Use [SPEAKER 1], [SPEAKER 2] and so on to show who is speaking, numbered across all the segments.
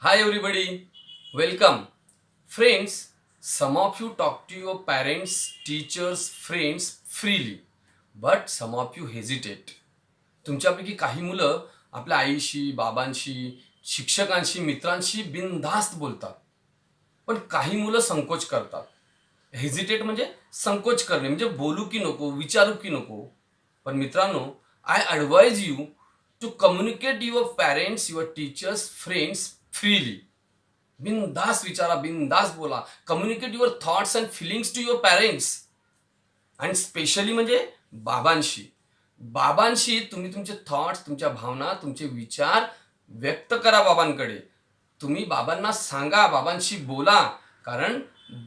[SPEAKER 1] Hi everybody, welcome. Friends, some of you talk to your parents, teachers, friends freely, but some of you hesitate. तुमच्यापैकी काही मुलं आपल्या आईशी, बाबांशी, शिक्षकांशी, मित्रांशी बिनधास्त बोलतात. पण काही मुलं संकोच करतात. हेजिटेट म्हणजे संकोच करणे, म्हणजे बोलू की नको, विचारू की नको. पण मित्रांनो, I advise you to communicate your parents, your teachers, friends freely. बिनधास्त विचारा, बिनधास्त बोला. Communicate your thoughts and feelings to your parents. आणि स्पेशली म्हणजे बाबांशी. बाबांशी तुम्ही तुमचे थॉट्स, तुमच्या भावना, तुमचे विचार व्यक्त करा बाबांकडे. तुम्ही बाबांना सांगा, बाबांशी बोला. कारण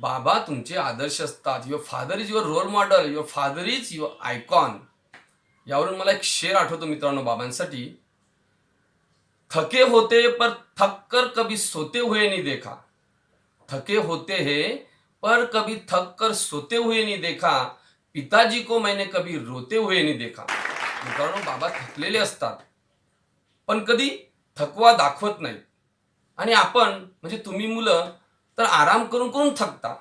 [SPEAKER 1] बाबा तुमचे आदर्श असतात. Your father is your role model, your father is your icon. यावरून मला एक शेर आठवतो मित्रांनो बाबांसाठी. थके होते पर थक कर कभी सोते हुए नहीं देखा. थके होते हैं पर कभी थक कर सोते हुए नहीं देखा. पिताजी को मैंने कभी रोते हुए नहीं देखा. मित्रांनो, बाबा थकलेले असतात पण कधी थकवा दाखवत नाही. आणि आपण म्हणजे तुम्ही मुलं तर आराम करून करून थकता.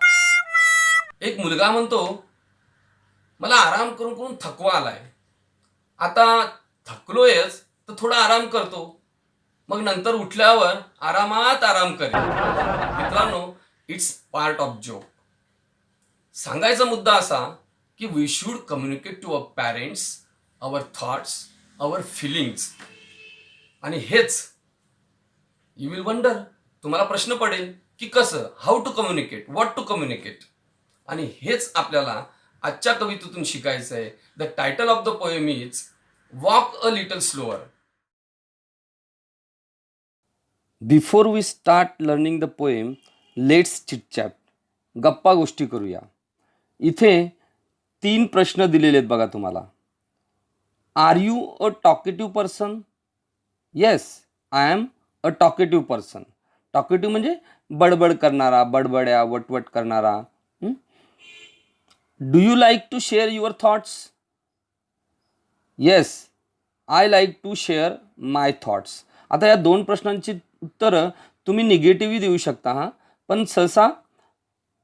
[SPEAKER 1] एक मुलगा म्हणतो, मला आराम करून करून थकवा आलाय. आता थकलोयच तर थोडा आराम करतो, मग नंतर उठल्यावर आरामात आराम करेल. मित्रांनो, इट्स पार्ट ऑफ जोक. सांगायचा मुद्दा असा की we should communicate to our parents our thoughts, our feelings. आणि हेच यू विल वंडर, तुम्हाला प्रश्न पडेल की कसं, how to communicate, what to communicate. आणि हेच आपल्याला आजच्या कवितेतून शिकायचं आहे. The title of the poem is walk a little slower.
[SPEAKER 2] Before we start learning the poem, let's chitchat. गप्पा गोष्टी करूया. इथे 3 प्रश्न दिलेले आहेत बघा तुम्हाला. Are you a talkative person? Yes, I am a talkative person. Talkative म्हणजे बडबड करणारा, बडबड्या, वटवट करणारा. Do you like to share your thoughts? Yes, I like to share my thoughts. आता या 2 प्रश्नांची उत्तरं तुम्ही निगेटिव्हही देऊ शकता हां, पण सहसा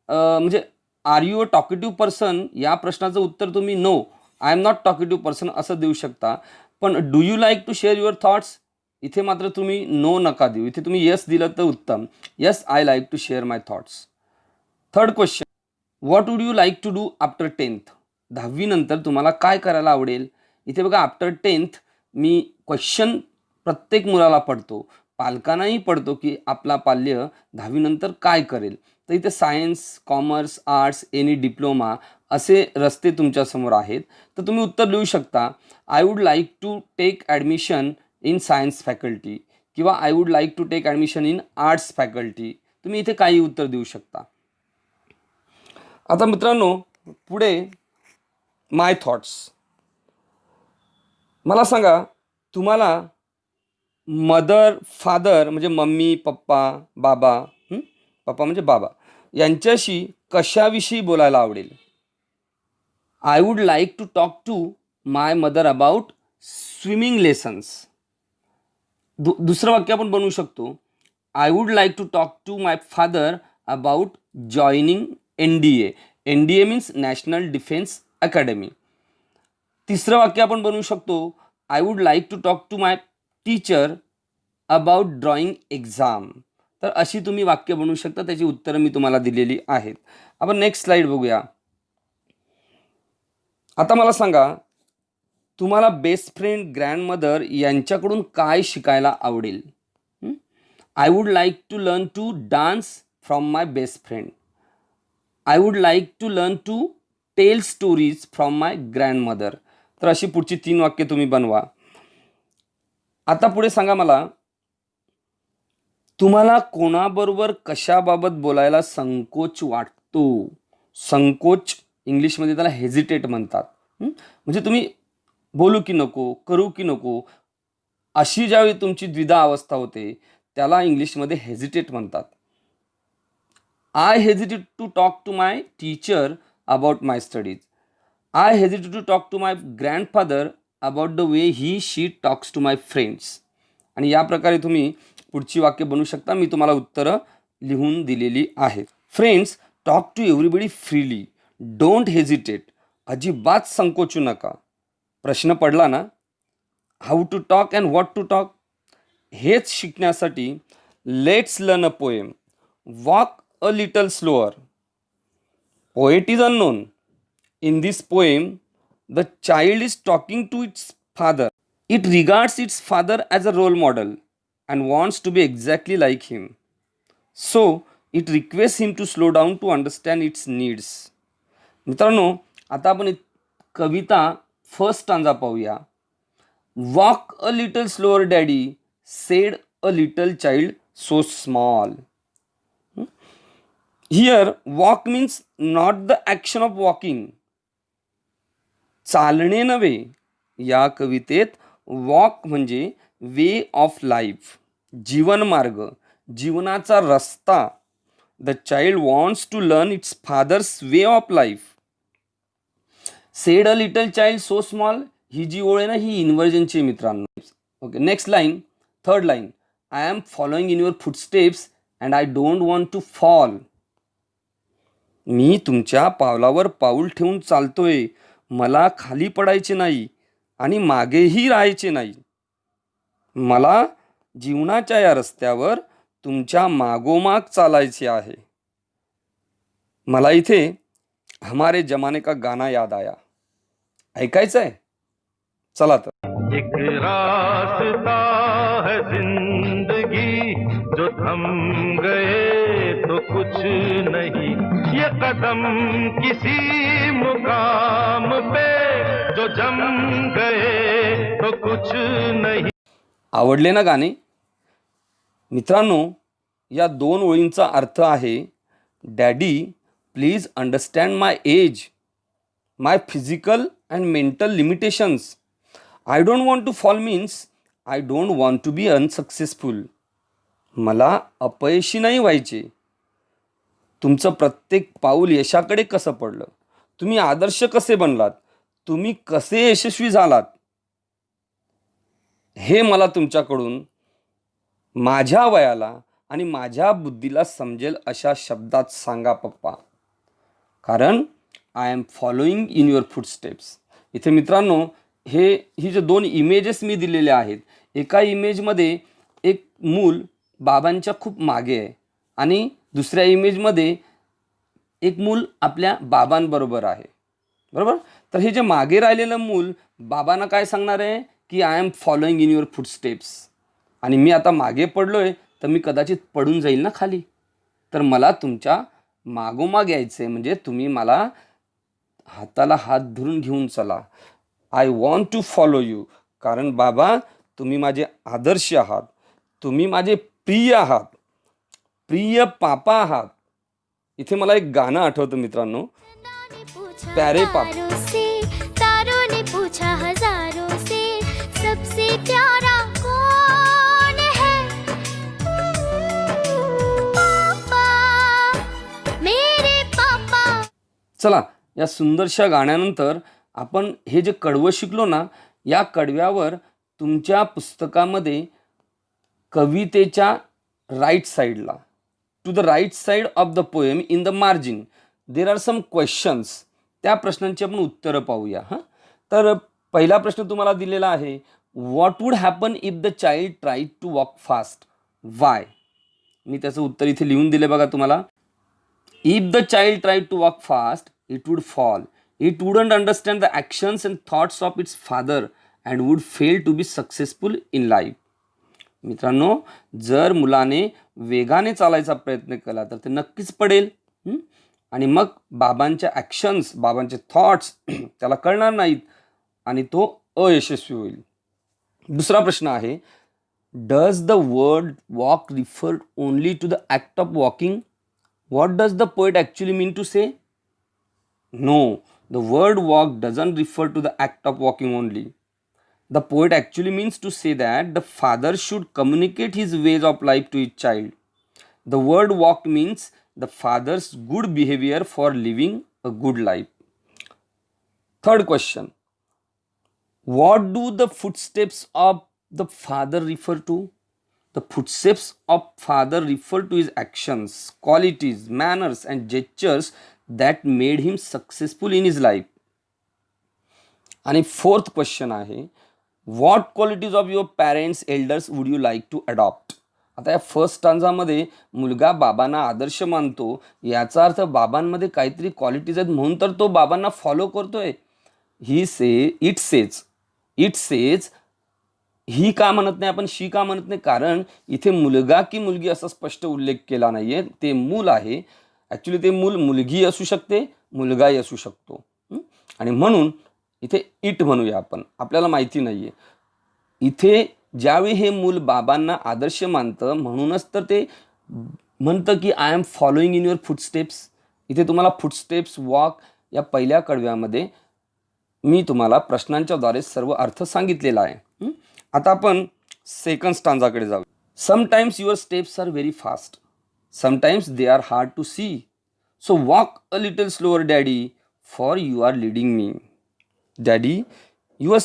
[SPEAKER 2] म्हणजे are you a talkative person या प्रश्नाचं उत्तर तुम्ही no, I am not talkative person असं देऊ शकता. पण do you like to share your thoughts इथे मात्र तुम्ही नो नका देऊ. इथे तुम्ही येस दिलं तर उत्तम. Yes, I like to share my thoughts. Third question, what would you like to do after 10th? 10वी नंतर तुम्हाला काय करायला आवडेल? इथे बघा आफ्टर 10th मी क्वेश्चन प्रत्येक मुलाला पडतो, पालकांनाही पडतो की आपला पाल्य 10वी नंतर काय करेल. तर इथे science, commerce, arts, any diploma असे रस्ते तुमच्यासमोर आहेत. तर तुम्ही उत्तर लिहू शकता, I would like to take admission in science faculty किंवा I would like to take admission in arts faculty. तुम्ही इथे काही उत्तर देऊ शकता. आता मित्रांनो, पुढे माय थॉट्स. मला सांगा, तुम्हाला मदर, फादर म्हणजे मम्मी, पप्पा, बाबा, पप्पा म्हणजे बाबा, यांच्याशी कशाविषयी बोलायला आवडेल? I would like to talk to my mother about swimming lessons. दुसरं वाक्य आपण बनवू शकतो, I would like to talk to my father about joining NDA. NDA means national defence academy. तिसरं वाक्य आपण बनवू शकतो, I would like to talk to my teacher about drawing exam. तर अशी तुम्ही वाक्य बनवू शकता. त्याची उत्तरं मी तुम्हाला दिलेली आहेत. आपण नेक्स्ट स्लाईड बघूया. आता मला सांगा, तुम्हाला बेस्ट फ्रेंड, ग्रँडमदर यांच्याकडून काय शिकायला आवडेल? I would like to learn to dance from my best friend. I would like to learn to tell stories from my grandmother. तर अशी पुढची 3 वाक्य तुम्ही बनवा. आता पुढे सांगा मला, तुम्हाला कोणाबरोबर कशाबाबत बोलायला संकोच वाटतो? संकोच इंग्लिशमध्ये त्याला हेजिटेट म्हणतात. म्हणजे तुम्ही बोलू की नको, करू की नको, अशी ज्यावेळी तुमची द्विधा अवस्था होते त्याला इंग्लिशमध्ये हेजिटेट म्हणतात. I hesitate to talk to my teacher about my studies. I hesitate to talk to my grandfather about the way he she talks to my friends. आणि या प्रकारे तुम्ही पुढची वाक्य बनवू शकता. मी तुम्हाला उत्तरं लिहून दिलेली आहेत. Friends, talk to everybody freely. Don't hesitate. अजिबात संकोचू नका. प्रश्न पडला ना, how to talk and what to talk, हेच शिकण्यासाठी let's learn a poem. Walk a little slower. Poet is unknown. In this poem, the child is talking to its father. It regards its father as a role model and wants to be exactly like him. So, it requests him to slow down to understand its needs. मित्रांनो, आता आपण कविता first stanza पाहूया. Walk a little slower daddy, sed a little child so small. Here, walk means not the action of walking. चालणे नव्हे. या कवितेत walk म्हणजे वे of life, जीवनमार्ग, जीवनाचा रस्ता. The child wants to learn its father's way of life. Said a little child so small, ही जी ओळ आहे ना, ही इन्व्हर्जनची मित्रांनो. Okay, next line, third line. I am following in your footsteps and I don't want to fall. मी तुमच्या पावलावर पाऊल ठेवून चालतोय, मला खाली पडायचे नाही आणि मागेही राहायचे नाही. मला जीवनाच्या या रस्त्यावर तुमच्या मागोमाग चालायचे आहे. मला इथे हमारे जमाने का गाना याद आया. ऐकायचं आहे? चला तर.
[SPEAKER 3] एक रास्ता है जिंदगी, जो थम गए तो कुछ नहीं. ये कदम किसी मुकाम पे जो जम गए तो कुछ नहीं.
[SPEAKER 2] आवडले ना गाणे? मित्रांनो, या 2 ओळींचा अर्थ आहे, daddy please understand my age, my physical and mental limitations. I don't want to fall means I don't want to be unsuccessful. मला अपयशी नाही व्हायचे. तुमचं प्रत्येक पाऊल यशाकडे कसं पडलं, तुम्ही आदर्श कसे बनलात, तुम्ही कसे यशस्वी झालात, हे मला तुमच्याकडून माझ्या वयाला आणि माझ्या बुद्धीला समजेल अशा शब्दात सांगा पप्पा. कारण I am following in your footsteps. इथे मित्रांनो, ही जे 2 इमेजेस मी दिलेले आहेत, एका इमेजमध्ये एक मूल बाबांच्या खूप मागे आहे आणि दुसऱ्या इमेजमध्ये एक मूल आपल्या बाबांबरोबर आहे. बरोबर? तर हे जे मागे राहिलेलं मूल बाबांना काय सांगणार आहे की I am following in your footsteps. आणि मी आता मागे पडलोय तर मी कदाचित पडून जाईल ना खाली. तर मला तुमच्या मागोमाग यायचं आहे, म्हणजे तुम्ही मला हाताला हात धरून घेऊन चला. I want to follow you. कारण बाबा, तुम्ही माझे आदर्श आहात, तुम्ही माझे प्रिय आहात, प्रिय पापा आहात. इथे मला एक गाणं आठवतं मित्रांनो, प्यारे पापा.
[SPEAKER 4] तारों ने पूछा हजारों से, सबसे प्यारा कौन है? पापा, मेरे पापा.
[SPEAKER 2] चला, या सुंदरशा गाण्यानंतर आपण हे जे कडवं शिकलो ना, या कडव्यावर तुमच्या पुस्तकामध्ये कवितेच्या राईट साईडला, to the right side of the poem in the margin there are some questions. त्या प्रश्नांची आपण उत्तरं पाहूया. हां, तर पहिला प्रश्न तुम्हाला दिलेला आहे, what would happen if the child tried to walk fast, why. मी त्याचं उत्तर इथे लिहून दिले बघा तुम्हाला. If the child tried to walk fast it would fall. It wouldn't understand the actions and thoughts of its father and would fail to be successful in life. मित्रांनो, जर मुलाने वेगाने चालायचा प्रयत्न केला तर ते नक्कीच पडेल. आणि मग बाबांच्या ॲक्शन्स, बाबांचे थॉट्स त्याला कळणार नाहीत आणि तो अयशस्वी होईल. दुसरा प्रश्न आहे, does the word walk refer only to the act of walking? What does the poet actually mean to say? No, the word walk doesn't refer to the act of walking only. The poet actually means to say that the father should communicate his ways of life to his child. The word walk means the father's good behavior for living a good life. Third question. What do the footsteps of the father refer to? The footsteps of father refer to his actions, qualities, manners and gestures that made him successful in his life. आणि fourth question आहे, what qualities of your parents elders would you like to adopt. आता या first स्टांजामध्ये मुलगा बाबांना आदर्श मानतो, याचा अर्थ बाबांमध्ये काहीतरी क्वालिटीज आहेत म्हणून तर तो बाबांना फॉलो करतोय. इट सेज ही का म्हणत नाही आपण, शी का म्हणत नाही, कारण इथे मुलगा की मुलगी असा स्पष्ट उल्लेख केला नाहीये. ते मूल आहे. ॲक्च्युली ते मूल मुलगी असू शकते, मुलगाही असू शकतो. आणि म्हणून इथे इट म्हणूया आपण, आपल्याला माहिती नाहीये. इथे ज्यावेळी हे मूल बाबांना आदर्श मानतं, म्हणूनच तर ते म्हणतं की I am following in your footsteps. इथे तुम्हाला फुटस्टेप्स, वॉक या पहिल्या कडव्यामध्ये मी तुम्हाला प्रश्नांच्याद्वारे सर्व अर्थ सांगितलेला आहे. आता आपण सेकंड स्टांजाकडे जाऊ. Sometimes your steps are very fast, sometimes they are hard to see, so walk a little slower daddy, for you are leading me. Daddy, your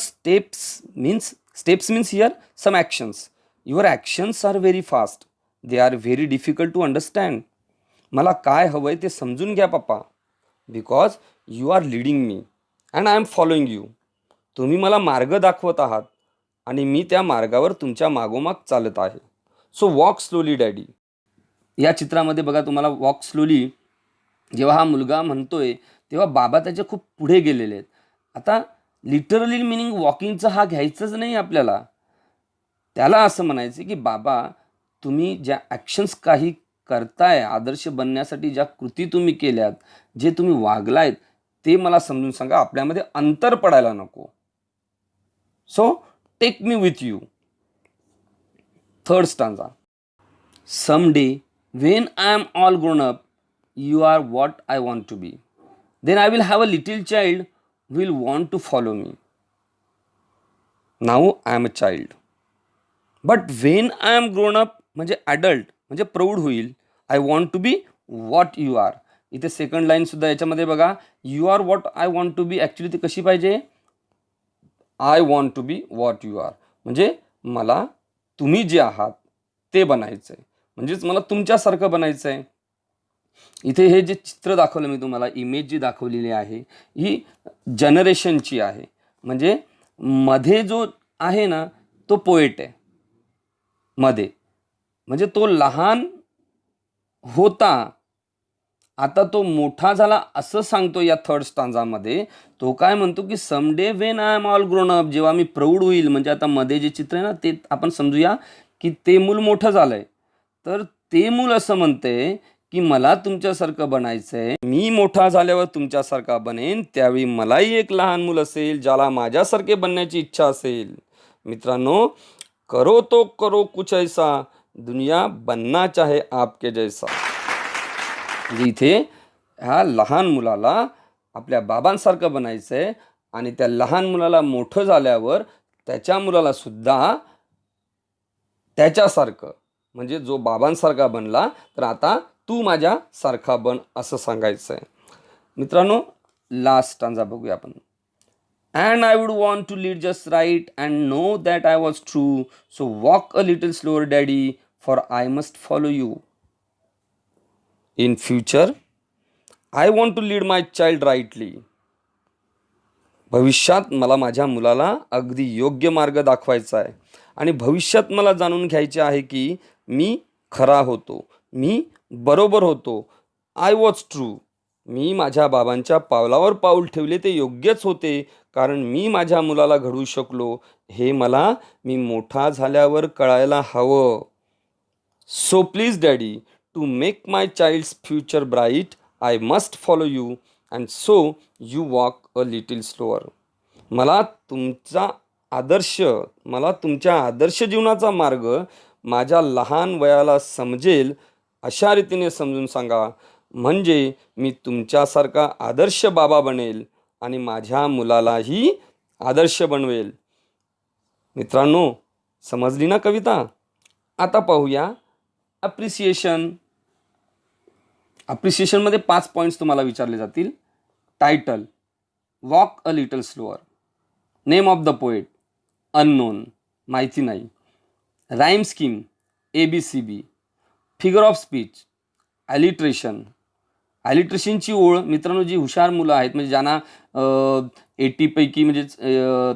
[SPEAKER 2] steps means here some actions. Your actions are very fast. They are very difficult to understand. मला काय हवंय ते समजून घ्या पप्पा. Because you are leading me and I am following you. तुम्ही मला मार्ग दाखवत आहात आणि मी त्या मार्गावर तुमच्या मागोमाग चालत आहे. So walk slowly daddy. या चित्रामध्ये बघा तुम्हाला वॉक स्लोली जेव्हा हा मुलगा म्हणतोय तेव्हा बाबा त्याच्या खूप पुढे गेलेले आहेत. आता लिटरली मिनिंग वॉकिंगचं हा घ्यायचंच नाही आपल्याला. त्याला असं म्हणायचं की बाबा, तुम्ही ज्या ॲक्शन्स काही करताय, आदर्श बनण्यासाठी ज्या कृती तुम्ही केल्यात, जे तुम्ही वागलायत, ते मला समजून सांगा. आपल्यामध्ये अंतर पडायला नको. So take me with you. Third stanza. Some day when I am all grown up, you are what I want to be. Then I will have a little child will want to follow me. Now I am a child. But when I am grown up, म्हणजे adult, म्हणजे प्रौढ होईल, I want to be what you are. इथे second line सुद्धा याच्यामध्ये बघा, you are what I want to be. Actually ती कशी पाहिजे, I want to be what you are, म्हणजे मला तुम्ही जे आहात ते बनायचं आहे, म्हणजेच मला तुमच्यासारखं बनायचं आहे. इथे हे जे चित्र दाखवलं मी तुम्हाला, इमेज जी दाखवलेली आहे ही जनरेशनची आहे. म्हणजे मध्ये जो आहे ना तो पोएट आहे मध्ये, म्हणजे तो लहान होता, आता तो मोठा झाला असं सांगतो या थर्ड स्टांजामध्ये. तो काय म्हणतो की someday Wien I am all grown up, जेव्हा मी प्रौढ होईल, म्हणजे आता मध्ये जे चित्र आहे ना ते आपण समजूया की ते मूल मोठं झालंय. तर ते मूल असं म्हणते की मला तुमच्यासारखं बनायचं आहे, मी मोठा झाल्यावर तुमच्यासारखा बनेन, त्यावेळी मलाही एक लहान मूल असेल ज्याला माझ्यासारखे बनण्याची इच्छा असेल. मित्रांनो, करो तो करो कुछ ऐसा, दुनिया बनना चाहे आपके जैसा. म्हणजे इथे ह्या लहान मुलाला आपल्या बाबांसारखं बनायचं आहे आणि त्या लहान मुलाला मोठं झाल्यावर त्याच्या मुलाला सुद्धा त्याच्यासारखं, म्हणजे जो बाबांसारखा बनला तर आता तू माझ्या सारखा बन असं सांगायचं आहे. मित्रांनो, लास्ट स्टांजा बघूया आपण. And I would want to lead just right and know that I was true, so walk a little slower daddy, for I must follow you. In future I want to lead my child rightly. भविष्यात मला माझ्या मुलाला अगदी योग्य मार्ग दाखवायचा आहे आणि भविष्यात मला जाणून घ्यायचे आहे की मी खरा होतो, मी बरोबर होतो. I was true. मी माझ्या बाबांच्या पावलावर पाऊल ठेवले ते योग्यच होते, कारण मी माझ्या मुलाला घडवू शकलो हे मला मी मोठा झाल्यावर कळायला हवं. So please daddy, to make my child's future bright, I must follow you and so you walk a little slower. मला तुमच्या आदर्श जीवनाचा मार्ग माझ्या लहान वयाला समजेल अशा रीतीने समजून सांगा, म्हणजे मी तुमच्यासारखा आदर्श बाबा बनेल आणि माझ्या मुलालाही आदर्श बनवेल. मित्रांनो, समजली ना कविता? आता पाहूया अप्रिसिएशन. अप्रिसिएशनमध्ये 5 पॉईंट्स तुम्हाला विचारले जातील. Title, walk a little slower. Name of the poet, unknown, माहिती नाही. Rhyme scheme, ABCB. Figure of speech, alliteration. ॲलिट्रेशनची ओळ मित्रांनो, जी हुशार मुलं आहेत म्हणजे ज्यांना 80पैकी म्हणजे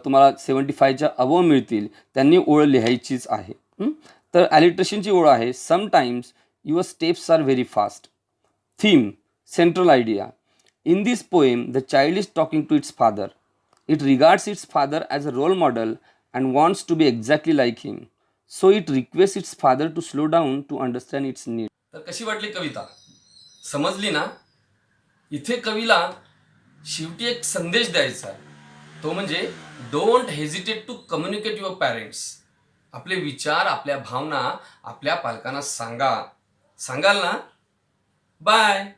[SPEAKER 2] तुम्हाला 75च्या अबव मिळतील त्यांनी ओळ लिहायचीच आहे. तर ॲलिट्रेशनची ओळ आहे, sometimes your steps are very fast. Theme, central idea. In this poem the child is talking to its father. It regards its father as a role model and wants to be exactly like him. So it request its father to slow down to understand its need.
[SPEAKER 1] तर कशी वाटली कविता? समजली ना? इथे कवीला शेवटी एक संदेश द्यायचा आहे, तो म्हणजे don't hesitate to communicate your parents. आपले विचार, आपल्या भावना आपल्या पालकांना सांगाल ना? बाय.